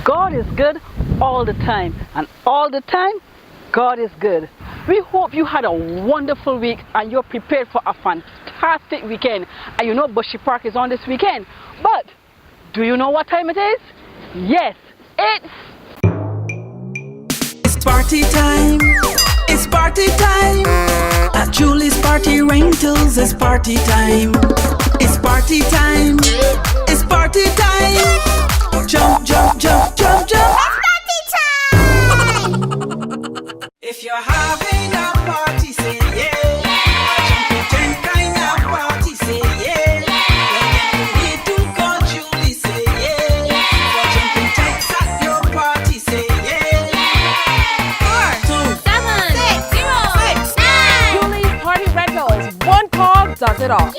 God is good all the time, and all the time, God is good. We hope you had a wonderful week and you're prepared for a fantastic weekend. And you know Bushy Park is on this weekend. But do you know what time it is? Yes, it's party time. It's party time. At Julie's Party Rentals, it's party time. It's party time. It's party time. Jump, jump, jump, jump, jump. It's party time! If you're having a party, say yeah. Jumping tent kind of party, say yeah. When you need to call Julie, say yeah. For jumping tents at your party, say yeah. 4, 2, 7, 6, 0, 6, 9. Julie's Party Rentals. One call does it all.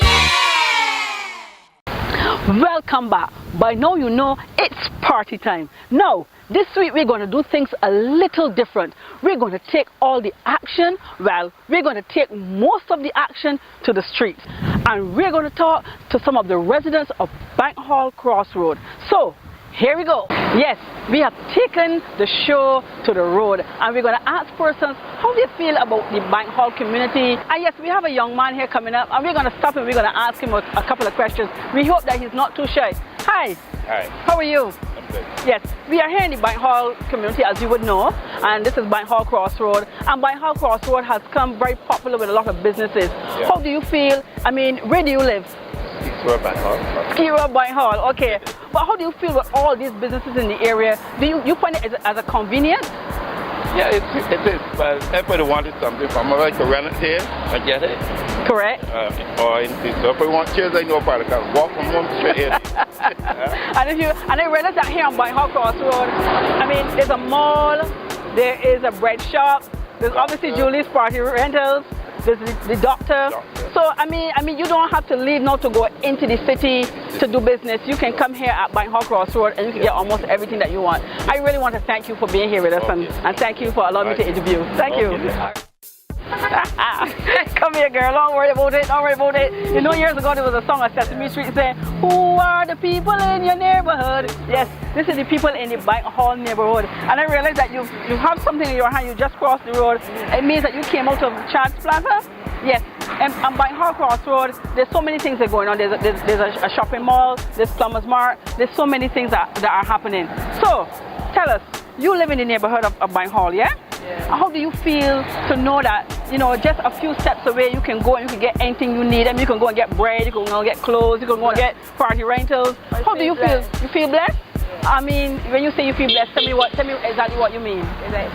welcome back. By now you know it's party time. Now, this week we're going to do things a little different. We're going to take all the action, well, we're going to take most of the action to the streets. And we're going to talk to some of the residents of Bank Hall Crossroad. So, here we go. Yes, we have taken the show to the road and we're going to ask persons how they feel about the Bank Hall community. And yes, we have a young man here coming up and we're going to stop him. We're going to ask him a couple of questions. We hope that he's not too shy. Hi. Hi. How are you? I'm good. Yes, we are here in the Bank Hall community, as you would know, and this is Bank Hall Crossroad. And Bank Hall Crossroad has come very popular with a lot of businesses. Yeah. How do you feel? I mean, where do you live? We're Bank Hall. Skira Bank Hall, okay. But how do you feel with all these businesses in the area? Do you find it as a convenience? Yeah, it is. But everybody wanted something from like to rent it here and get it. Correct. Or anything. So if we want chairs, I know about it. Can walk from home straight here. And I realize that here on Bank Hall Crossroad, I mean, there's a mall, there is a bread shop, there's obviously Julie's Party Rentals, there's the doctor. So I mean, you don't have to leave now to go into the city to do business. You can come here at Bank Hall Crossroad and you can get almost everything that you want. I really want to thank you for being here with us and thank you for allowing me to interview. Thank you. Come here, girl. Don't worry about it. Don't worry about it. You know, years ago there was a song on Sesame Street saying, "Who are the people in your neighborhood?" Yes, this is the people in the Bank Hall neighborhood. And I realized that you have something in your hand. You just crossed the road. It means that you came out of Chad's Plaza. Yes, and Bank Hall Crossroad, there's so many things that are going on. There's a shopping mall, there's Plumbers Mart, there's so many things that are happening. So, tell us, you live in the neighborhood of Bank Hall, yeah? Yeah. How do you feel to know that, you know, just a few steps away you can go and you can get anything you need? I mean, you can go and get bread, you can go and get clothes, you can go and get party rentals. How do you feel? You feel blessed? I mean, when you say you feel blessed, tell me exactly what you mean.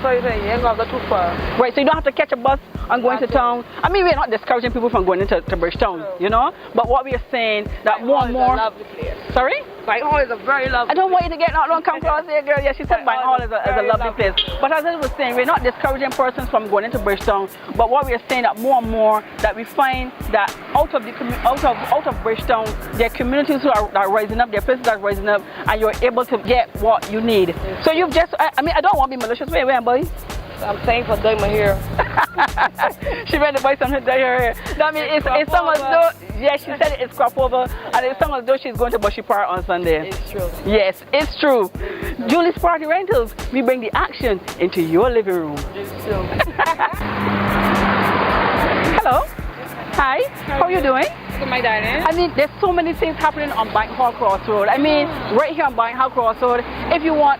So you ain't gonna go too far. Right, so you don't have to catch a bus and go into town. I mean, we're not discouraging people from going into Bridgetown, you know? But what we are saying that more and more... Lovely place. Sorry? Bank Hall is a very lovely I don't want you to get out, don't come close here, girl. Yeah, she said Bank Hall is a lovely place. But as I was saying, we're not discouraging persons from going into Bridgetown. But what we are saying that more and more that we find that out of Bridgetown, there are communities who are rising up, there are places that are rising up, and you're able to get what you need. So you've just, I mean, I don't want to be malicious. Where, boy? I'm saying for doing my hair. She ready to buy something to dye her hair. I mean, it's some as though, yeah, she said it's crop over, and it's some as though she's going to Bushy Park on Sunday. It's true. Yes, it's true. Julie's Party Rentals, we bring the action into your living room. It's true. Hello. Hi. How are you doing? Good, my darling. I mean, there's so many things happening on Bank Hall Crossroad. I mean, right here on Bank Hall Crossroad, if you want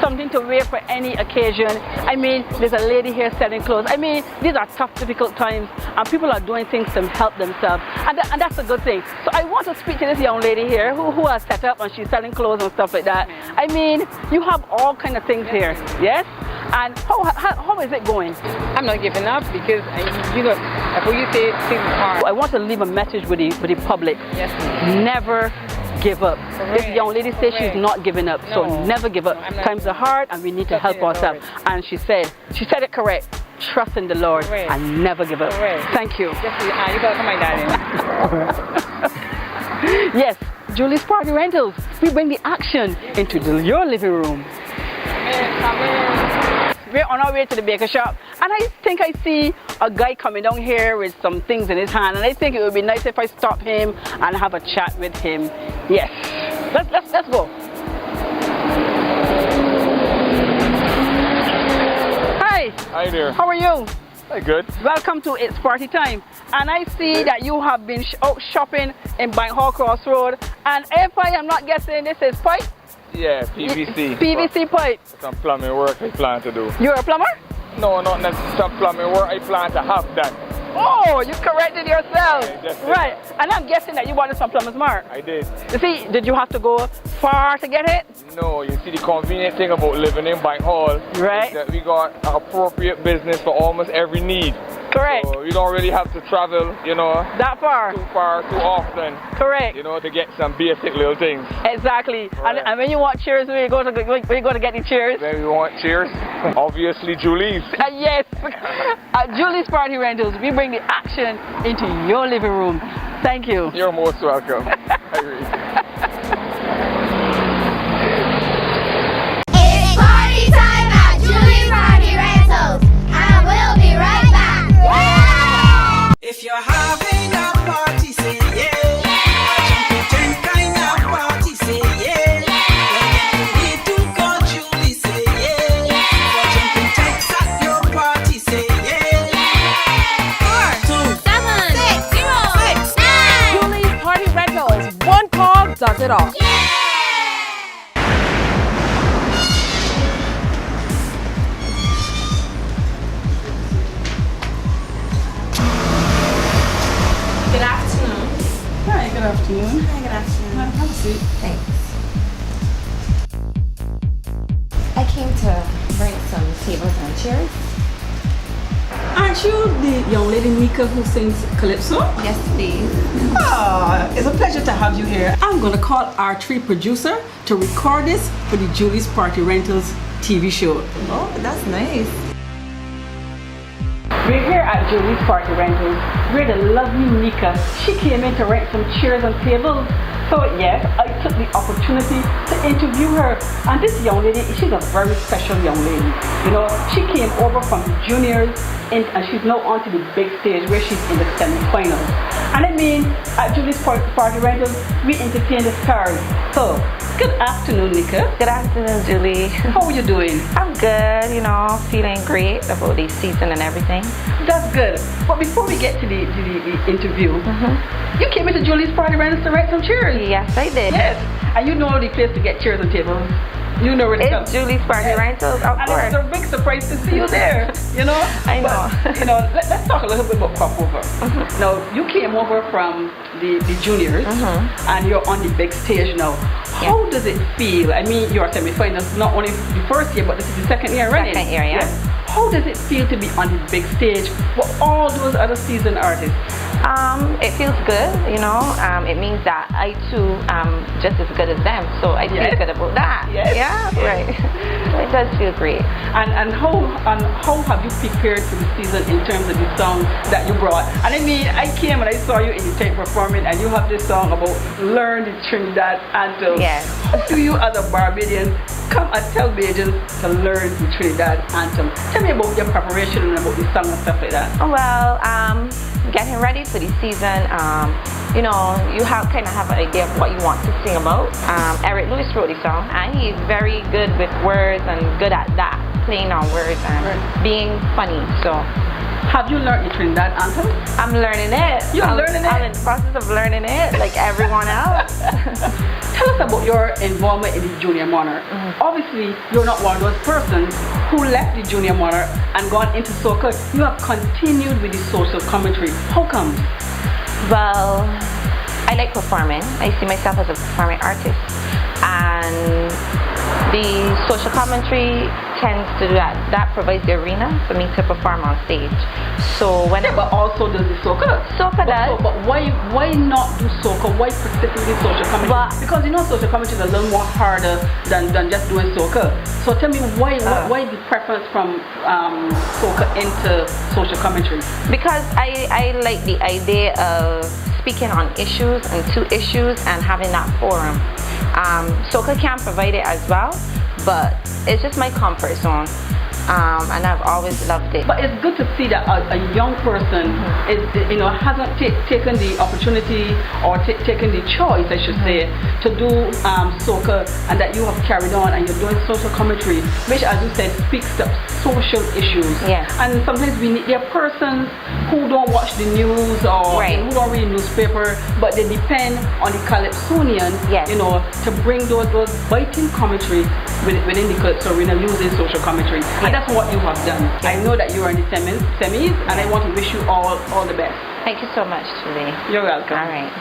something to wear for any occasion. I mean, there's a lady here selling clothes. I mean, these are tough, difficult times, and people are doing things to help themselves, and that's a good thing. So I want to speak to this young lady here who has set up and she's selling clothes and stuff like that. I mean, you have all kind of things here, yes? And how is it going? I'm not giving up because, you know, before you say things are hard. I want to leave a message with the public. Yes. Never give up. This young lady says she's not giving up, so never give up. Times are hard and we need to help ourselves. And she said it correct. Trust in the Lord and never give up. Thank you. Yes, you better come, my darling. Yes, Julie's Party Rentals. We bring the action into your living room. We're on our way to the baker shop, and I think I see a guy coming down here with some things in his hand, and I think it would be nice if I stop him and have a chat with him. Yes, let's go. Hi there. How are you? Hi, good. Welcome to It's Party Time. And I see that you have been out shopping in Bank Hall Crossroad. And if I am not guessing, this is pipe? Yeah, PVC. PVC pipe. Some plumbing work I plan to do. You're a plumber? No, not necessarily some plumbing work I plan to have done. Oh, you corrected yourself. I just did Right. And I'm guessing that you wanted some plumber's mark. I did. You see, did you have to go far to get it? No, you see the convenient thing about living in Bank Hall Right. is that we got appropriate business for almost every need. Correct. So you don't really have to travel, you know, That far. too far, too often, Correct. you know, to get some basic little things. Exactly. Right. And when you want cheers, where you go to get the cheers? Then we want cheers. Obviously, Julie's. Yes. At Julie's Party Rentals, we bring the action into your living room. Thank you. You're most welcome. Irene. It's party time at Julie's Party Rentals. And we'll be right back. If you're having a party, say yeah. Jumping ten kind of party, say yeah. When you need to call Julie, say yeah. For jumping tanks at your party, say yeah. 4, 2, 7, 6, 0, 6, 9. Julie's Party Rentals. One call does it all. Good afternoon. Hi, good afternoon. Hi, good afternoon. Have a seat. Thanks. I came to bring some tables and chairs. Aren't you the young lady Nika who sings Calypso? Yes, please. It's a pleasure to have you here. I'm going to call our tree producer to record this for the Julie's Party Rentals TV show. Oh, that's nice. We're here at Julie's Party Rentals. We're the lovely Nika. She came in to rent some chairs and tables. So yes, I took the opportunity to interview her. And this young lady, she's a very special young lady. You know, she came over from the juniors and she's now on to the big stage where she's in the semi-finals. And I mean, at Julie's Party Rentals, we entertain the stars. So, good afternoon, Nika. Good afternoon, Julie. How are you doing? I'm good, you know, feeling great about the season and everything. That's good. But before we get to the interview, you came into Julie's Party Rentals to rent some chairs. Yes, I did. Yes, and you know the place to get chairs and tables. You know where to come. It's Julie's Party Rentals, of And course. it's a big surprise to see you there, you know? I know. But, you know, let's talk a little bit about crossover. Now, you came over from the juniors and you're on the big stage now. How does it feel? I mean, you're semi-finals, not only the first year, but this is the second year running. Second year, yeah. Yes. How does it feel to be on the big stage with all those other seasoned artists? It feels good, you know. It means that I too am just as good as them, so I feel good about that. Yes. Yeah, right. It does feel great. And how have you prepared for the season in terms of the songs that you brought? And I mean, I came and I saw you in the tape performing, and you have this song about learn the Trinidad anthem. Yes. How do you, as a Barbadian, come and tell Bajans to learn the Trinidad anthem? Tell me about your preparation and about the song and stuff like that. Well, getting ready for the season, you know, you kind of have an idea of what you want to sing about. Eric Lewis wrote the song, and he's very good with words and good at that, playing on words and being funny. So, have you learned the Trinidad anthem? I'm learning it. You're learning it? I'm in the process of learning it, like everyone else. Tell us about your involvement in the Junior Monarch. Obviously, you're not one of those persons who left the Junior Monarch and gone into soca. You have continued with the social commentary. How come? Well, I like performing. I see myself as a performing artist. And the social commentary tends to do that. That provides the arena for me to perform on stage. So when But also does the soca. Soca does. But why not do soca? Why specifically social commentary? Well, because you know social commentary is a little more harder than just doing soca. So tell me why the preference from soca into social commentary? Because I like the idea of speaking on issues and two issues and having that forum. Soca can provide it as well, but it's just my comfort zone. and I've always loved it. But it's good to see that a young person is, hasn't taken the opportunity or taken the choice, I should say, to do soca, and that you have carried on and you're doing social commentary, which, as you said, speaks to social issues. Yeah. And sometimes there are persons who don't watch the news or who don't read newspaper, but they depend on the Calypsonian, to bring those biting commentary within the Calypso arena using social commentary. And that's what you have done. I know that you are in the semis, and I want to wish you all the best. Thank you so much, Julie. You're welcome. All right.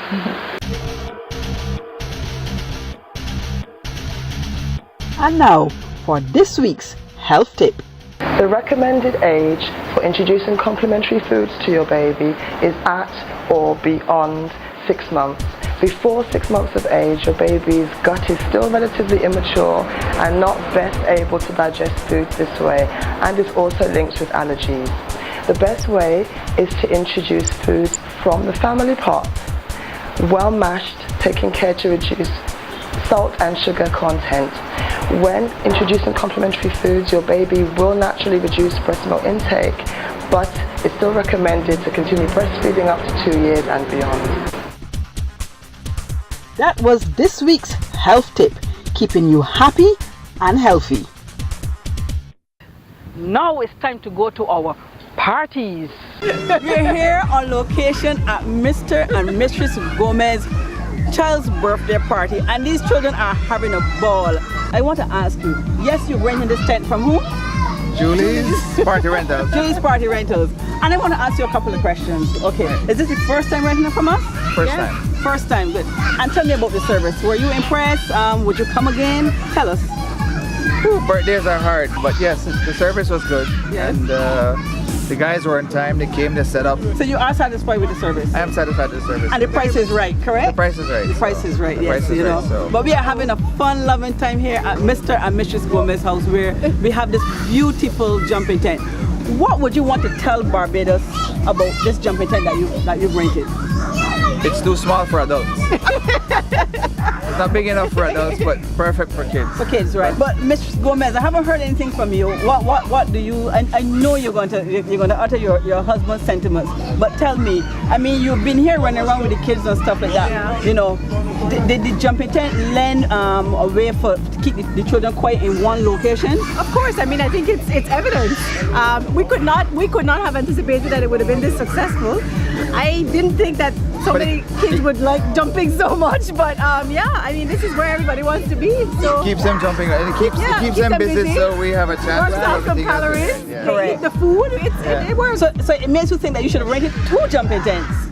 And now for this week's health tip. The recommended age for introducing complementary foods to your baby is at or beyond 6 months. Before 6 months of age, your baby's gut is still relatively immature and not best able to digest foods this way, and is also linked with allergies. The best way is to introduce foods from the family pot, well mashed, taking care to reduce salt and sugar content. When introducing complementary foods, your baby will naturally reduce breast milk intake, but it's still recommended to continue breastfeeding up to 2 years and beyond. That was this week's health tip, keeping you happy and healthy. Now it's time to go to our parties. We're here on location at Mr. and Mistress Gomez's child's birthday party, and these children are having a ball. I want to ask you, yes, you're renting this tent from whom? Julie's Party Rentals. Julie's Party Rentals. And I want to ask you a couple of questions. Okay, is this the first time renting it from us? First time. First time, good. And tell me about the service. Were you impressed? Would you come again? Tell us. Ooh, birthdays are hard, but yes, the service was good. Yes. And the guys were on time, they came, they set up. So you are satisfied with the service? I am satisfied with the service. And the price is right, correct? The price is right. The price is right, yes. Price is right, so. But we are having a fun, loving time here at Mr. and Mrs. Gomez's house, where we have this beautiful jumping tent. What would you want to tell Barbados about this jumping tent that you've rented? It's too small for adults. It's not big enough for adults, but perfect for kids. For kids, right? But Mrs. Gomez, I haven't heard anything from you. What do you? I know you're going to utter your husband's sentiments. But tell me, I mean, you've been here running around with the kids and stuff like that. Yeah. You know, did the jumping tent lend a way to keep the children quiet in one location? Of course, I mean, I think it's evidence. We could not have anticipated that it would have been this successful. I didn't think that so many kids would like jumping so much, but yeah, I mean, this is where everybody wants to be. So it keeps them jumping, and it keeps them busy, so we have a chance. Works out some calories. Yeah. They eat the food. It works. So it makes you think that you should have rented 2 jumping tents.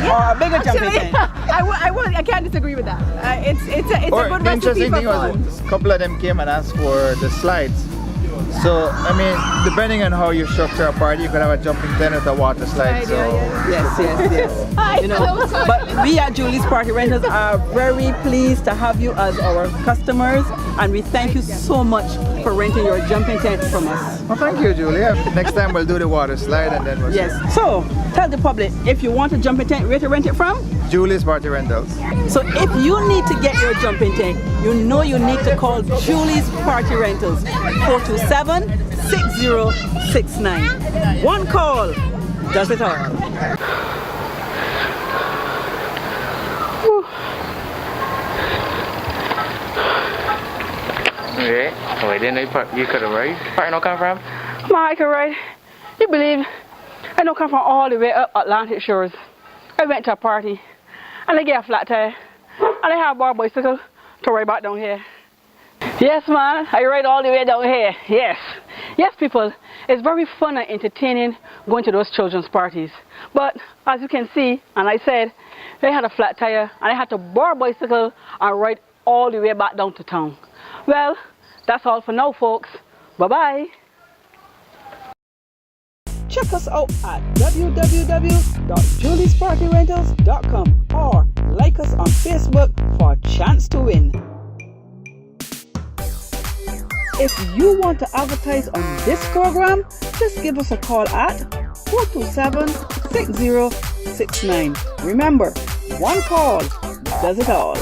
Or a bigger jumping tent. I can't disagree with that. It's a good the recipe interesting for thing fun. was a couple of them came and asked for the slides. So, I mean, depending on how you structure a party, you could have a jumping tent with a water slide. So. Yes. You know, but we at Julie's Party Rentals are very pleased to have you as our customers, and we thank you so much for renting your jumping tent from us. Well, thank you, Julia. Next time we'll do the water slide, and then we'll Yes. So, tell the public, if you want a jumping tent, where to rent it from? Julie's Party Rentals. So if you need to get your jumping tent, you know you need to call Julie's Party Rentals, 427-6069. One call does it all. Yeah. Wait, then you could have right? Where you come from? Michael, right? You believe I don't come from all the way up Atlantic shores. I went to a party and I get a flat tire and I have a bar bicycle to ride back down here. Yes, man, I ride all the way down here. Yes. Yes, people, it's very fun and entertaining going to those children's parties. But as you can see, and I said, I had a flat tire and I had to borrow a bicycle and ride all the way back down to town. Well, that's all for now, folks. Bye-bye. Check us out at www.juliespartyrentals.com or like us on Facebook for a chance to win. If you want to advertise on this program, just give us a call at 427-6069. Remember, one call does it all.